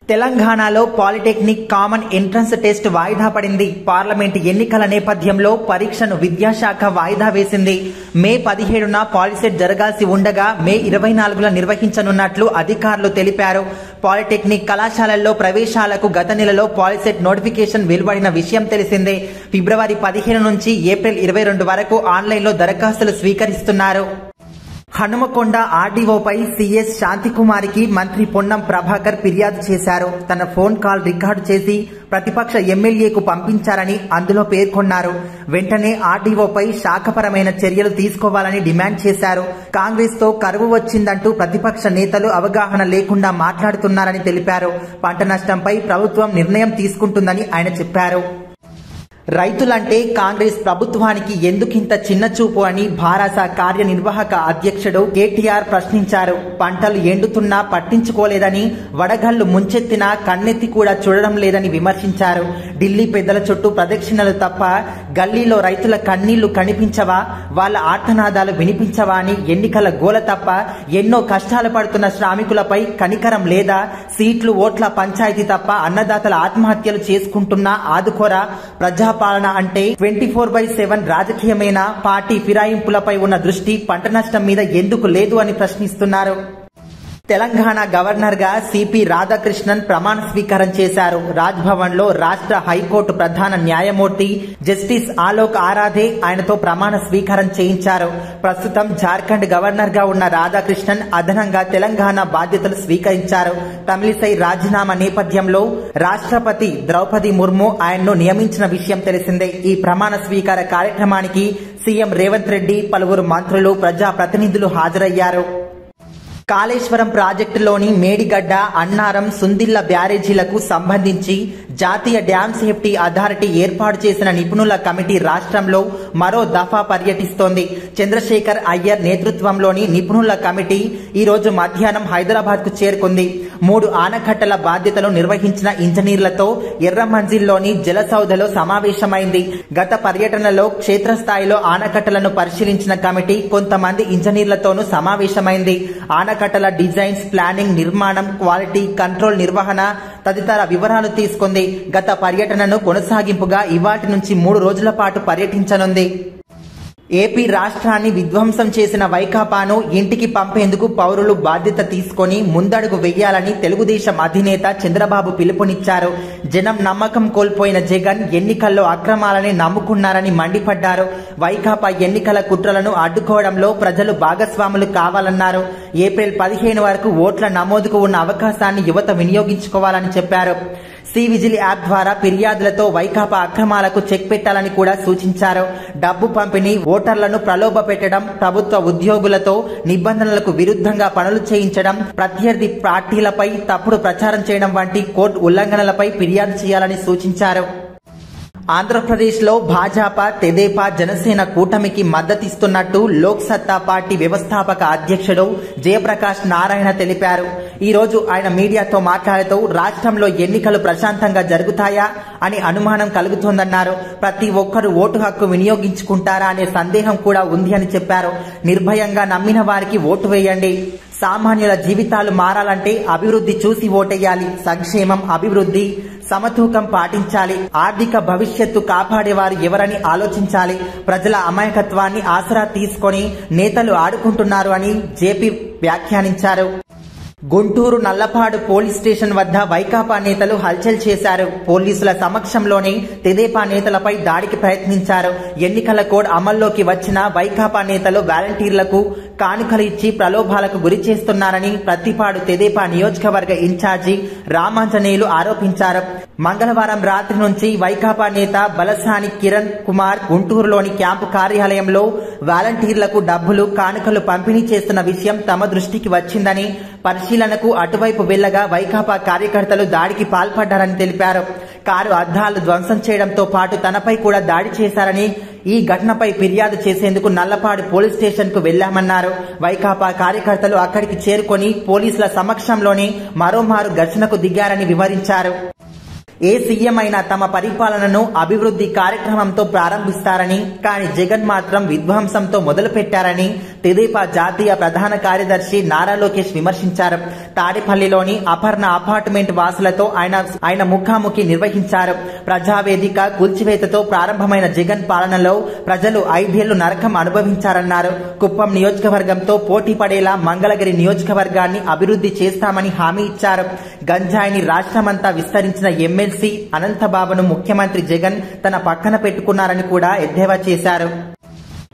తెలంగాణలో polytechnic common entrance test వాయిదా పడింది. పార్లమెంట్ ఎన్నికల నేపథ్యంలో పరీక్షను విద్యాశాఖ వాయిదా వేసింది. మే 17న పాలిసెట్ జరగాల్సి ఉండగా మే 24న నిర్వహించనున్నట్లు అధికారులు తెలిపారు. పాలిటెక్నిక్ కళాశాలల్లో ప్రవేశాలకు గత నెలలో పాలిసెట్ నోటిఫికేషన్ వెలువడిన విషయం తెలిసిందే. ఫిబ్రవరి 15 నుంచి ఏప్రిల్ 22 వరకు ఆన్లైన్లో దరఖాస్తులు స్వీకరిస్తున్నారు. హనుమకొండ ఆర్డీఓపై సీఎస్ శాంతికుమారికి మంత్రి పొన్నం ప్రభాకర్ ఫిర్యాదు చేశారు. తన ఫోన్ కాల్ రికార్డు చేసి ప్రతిపక్ష ఎమ్మెల్యేకు పంపించారని అందులో పేర్కొన్నారు. వెంటనే ఆర్డీఓపై శాఖపరమైన చర్యలు తీసుకోవాలని డిమాండ్ చేశారు. కాంగ్రెస్ తో కరువు వచ్చిందంటూ ప్రతిపక్ష నేతలు అవగాహన లేకుండా మాట్లాడుతున్నారని తెలిపారు. పంట నష్టంపై ప్రభుత్వం నిర్ణయం తీసుకుంటుందని ఆయన చెప్పారు. రైతులంటే కాంగ్రెస్ ప్రభుత్వానికి ఎందుకింత చిన్నచూపు అని భారాస కార్యనిర్వాహక అధ్యక్షుడు కేటీఆర్ ప్రశ్నించారు. పంటలు ఎండుతున్నా పట్టించుకోలేదని, వడగళ్లు ముంచెత్తినా కన్నెత్తి కూడా చూడడం లేదని విమర్శించారు. ఢిల్లీ పెద్దల చుట్టూ ప్రదక్షిణలు తప్ప గల్లీలో రైతుల కన్నీళ్లు కనిపించవా, వాళ్ళ ఆర్తనాదాలు వినిపించవా అని ఎన్నికల గోల తప్ప ఎన్నో కష్టాలు పడుతున్న శ్రామికులపై కనికరం లేదా, సీట్లు ఓట్ల పంచాయతీ తప్ప అన్నదాతల ఆత్మహత్యలు చేసుకుంటున్నా ఆదుకోరా, పాలన అంటే 24/7 రాజకీయమైన పార్టీ ఫిరాయింపులపై ఉన్న దృష్టి పంట నష్టం మీద ఎందుకు లేదు అని ప్రశ్నిస్తున్నారు. తెలంగాణ గవర్నర్ గా సిపి రాధాకృష్ణన్ ప్రమాణ స్వీకారం చేశారు. రాజ్భవన్ లో రాష్ట్ర హైకోర్టు ప్రధాన న్యాయమూర్తి జస్టిస్ ఆలోక్ ఆరాధే ఆయనతో ప్రమాణ స్వీకారం చేయించారు. ప్రస్తుతం జార్ఖండ్ గవర్నర్ గా ఉన్న రాధాకృష్ణన్ అదనంగా తెలంగాణ బాధ్యతలు స్వీకరించారు. తమిళిసై రాజీనామా నేపథ్యంలో రాష్ట్రపతి ద్రౌపది ముర్ము ఆయన్ను నియమించిన విషయం తెలిసిందే. ఈ ప్రమాణ స్వీకార కార్యక్రమానికి సీఎం రేవంత్ రెడ్డి, పలువురు మంత్రులు, ప్రజాప్రతినిధులు హాజరయ్యారు. కాళేశ్వరం ప్రాజెక్టులోని మేడిగడ్డ, అన్నారం, సుందిళ్ల బ్యారేజీలకు సంబంధించి జాతీయ డ్యామ్ సేఫ్టీ అథారిటీ ఏర్పాటు చేసిన నిపుణుల కమిటీ రాష్ట్రంలో మరో దఫా పర్యటిస్తోంది. చంద్రశేఖర్ అయ్యర్ నేతృత్వంలోని నిపుణుల కమిటీ ఈ రోజు మధ్యాహ్నం హైదరాబాద్ కు చేరుకుంది. 3 ఆనకట్టల బాధ్యతలు నిర్వహించిన ఇంజనీర్లతో ఎర్రమంజిల్లోని జలసౌధలో సమావేశమైంది. గత పర్యటనలో క్షేత్రస్థాయిలో ఆనకట్టలను పరిశీలించిన కమిటీ కొంతమంది ఇంజనీర్లతోనూ సమావేశమైంది. ఆనకట్టల డిజైన్స్, ప్లానింగ్, నిర్మాణం, క్వాలిటీ కంట్రోల్, నిర్వహణ తదితర వివరాలు తీసుకుంది. గత పర్యటనను కొనసాగింపుగా ఇవాటి నుంచి 3 రోజుల పాటు పర్యటించనుంది. ఏపీ రాష్ట్రాన్ని విధ్వంసం చేసిన వైకాపాను ఇంటికి పంపేందుకు పౌరులు బాధ్యత తీసుకొని ముందడుగు వెయ్యాలని తెలుగుదేశం అధినేత చంద్రబాబు పిలుపునిచ్చారు. జనం నమ్మకం కోల్పోయిన జగన్ ఎన్నికల్లో అక్రమాలని నమ్ముకున్నారని మండిపడ్డారు. వైకాపా ఎన్నికల కుట్రలను అడ్డుకోవడంలో ప్రజలు భాగస్వాములు కావాలన్నారు. ఏప్రిల్ 15 వరకు ఓట్ల నమోదుకు ఉన్న అవకాశాన్ని యువత వినియోగించుకోవాలని చెప్పారు. సి విజిల్ యాప్ ద్వారా ఫిర్యాదులతో వైకాపా అక్రమాలకు చెక్ పెట్టాలని కూడా సూచించారు. డబ్బు పంపిణీ, ఓటర్లను ప్రలోభ పెట్టడం, ప్రభుత్వ ఉద్యోగులతో నిబంధనలకు విరుద్ధంగా పనులు చేయించడం, ప్రత్యర్థి పార్టీలపై తప్పుడు ప్రచారం చేయడం వంటి కోడ్ ఉల్లంఘనలపై ఫిర్యాదు చేయాలని సూచించారు. ఆంధ్రప్రదేశ్ లో భాజపా, తెదేపా, జనసేన కూటమికి మద్దతిస్తున్నట్టు లోక్ సత్తా పార్టీ వ్యవస్థాపక అధ్యక్షుడు జయప్రకాష్ నారాయణ తెలిపారు. ఈ రోజు ఆయన మీడియాతో మాట్లాడుతూ రాష్ట్రంలో ఎన్నికలు ప్రశాంతంగా జరుగుతాయా అని అనుమానం కలుగుతోందన్నారు. ప్రతి ఒక్కరూ ఓటు హక్కు వినియోగించుకుంటారా అనే సందేహం కూడా ఉంది అని చెప్పారు. నిర్భయంగా నమ్మిన వారికి ఓటు వేయండి. సామాన్యుల జీవితాలు మారాలంటే అభివృద్ధి చూసి ఓటేయాలి. సంక్షేమం, అభివృద్ధి సమతూకం పాటించాలి. ఆర్థిక భవిష్యత్తు కాపాడేవారు ఎవరని ఆలోచించాలి. ప్రజల అమాయకత్వాన్ని ఆసరా తీసుకొని నేతలు ఆడుకుంటున్నారు అని జేపీ వ్యాఖ్యానించారు. గుంటూరు నల్లపాడు పోలీస్ స్టేషన్ వద్ద వైకాపా నేతలు హల్చల్ చేశారు. పోలీసుల సమక్షంలోనే తెదేపా నేతలపై దాడికి ప్రయత్నించారు. ఎన్నికల కోడ్ అమల్లోకి వచ్చిన వైకాపా నేతలు వాలంటీర్లకు కానుకలు ఇచ్చి ప్రలోభాలకు గురి చేస్తున్నారని ప్రతిపాడు తెదేపా నియోజకవర్గ ఇన్ఛార్జి రామాంజనేయులు ఆరోపించారు. మంగళవారం రాత్రి నుంచి వైకాపా నేత బలసాని కిరణ్ కుమార్ గుంటూరులోని క్యాంపు కార్యాలయంలో వాలంటీర్లకు డబ్బులు, కానుకలు పంపిణీ చేస్తున్న విషయం తమ దృష్టికి వచ్చిందని, పరిశీలనకు అటువైపు వెళ్లగా వైకాపా కార్యకర్తలు దాడికి పాల్పడ్డారని తెలిపారు. కారు అద్దాలు ధ్వంసం చేయడంతో పాటు తనపై కూడా దాడి చేశారని, ఈ ఘటనపై ఫిర్యాదు చేసేందుకు నల్లపాడు పోలీస్ స్టేషన్ కు వెళ్లామన్నారు. వైకాపా కార్యకర్తలు అక్కడికి చేరుకొని పోలీసుల సమక్షంలోనే మరోమారు ఘర్షణకు దిగారని వివరించారు. ఏ సీఎం అయినా తమ పరిపాలనను అభివృద్ధి కార్యక్రమంతో ప్రారంభిస్తారని, కానీ జగన్ మాత్రం విధ్వంసంతో మొదలు పెట్టారని తెదేపా జాతీయ ప్రధాన కార్యదర్శి నారా లోకేష్ విమర్శించారు. తాడేపల్లిలోని అపర్ణ అపార్ట్మెంట్ వాసులతో ఆయన ముఖాముఖి నిర్వహించారు. ప్రజావేదిక కూల్చివేతతో ప్రారంభమైన జగన్ పాలనలో ప్రజలు 5 ఏళ్లు నరకం అనుభవించారన్నారు. కుప్పం నియోజకవర్గంతో పోటీ పడేలా మంగళగిరి నియోజకవర్గాన్ని అభివృద్ధి చేస్తామని హామీ ఇచ్చారు. గంజాయిని రాష్ట్రమంతా విస్తరించిన ఎమ్మెల్సీ అనంతబాబును ముఖ్యమంత్రి జగన్ తన పక్కన పెట్టుకున్నారని కూడా ఎద్దేవా చేశారు.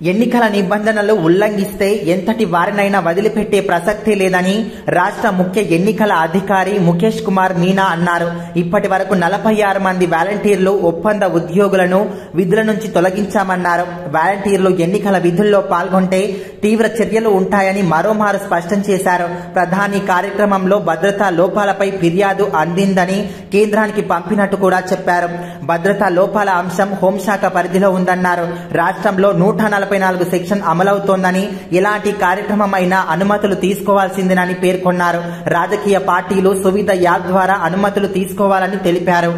ఎన్నికల నిబంధనలు ఉల్లంఘిస్తే ఎంతటి వారినైనా వదిలిపెట్టే ప్రసక్తే లేదని రాష్ట్ర ముఖ్య ఎన్నికల అధికారి ముఖేష్ కుమార్ మీనా అన్నారు. ఇప్పటి వరకు 46 మంది వాలంటీర్లు ఒప్పంద ఉద్యోగులను విధుల నుంచి తొలగించామన్నారు. వాలంటీర్లు ఎన్నికల విధుల్లో పాల్గొంటే తీవ్ర చర్యలు ఉంటాయని మరోమారు స్పష్టం చేశారు. ప్రధాని కార్యక్రమంలో భద్రతా లోపాలపై ఫిర్యాదు అందిందని కేంద్రానికి పంపినట్టు కూడా చెప్పారు. భద్రతా లోపాల అంశం హోంశాఖ పరిధిలో ఉందన్నారు. రాష్ట్రంలో 144 సెక్షన్ అమలవుతోందని, ఎలాంటి కార్యక్రమం అయినా అనుమతులు తీసుకోవాల్సిందేనని పేర్కొన్నారు. రాజకీయ పార్టీలు సువిధ యాప్ ద్వారా అనుమతులు తీసుకోవాలని తెలిపారు.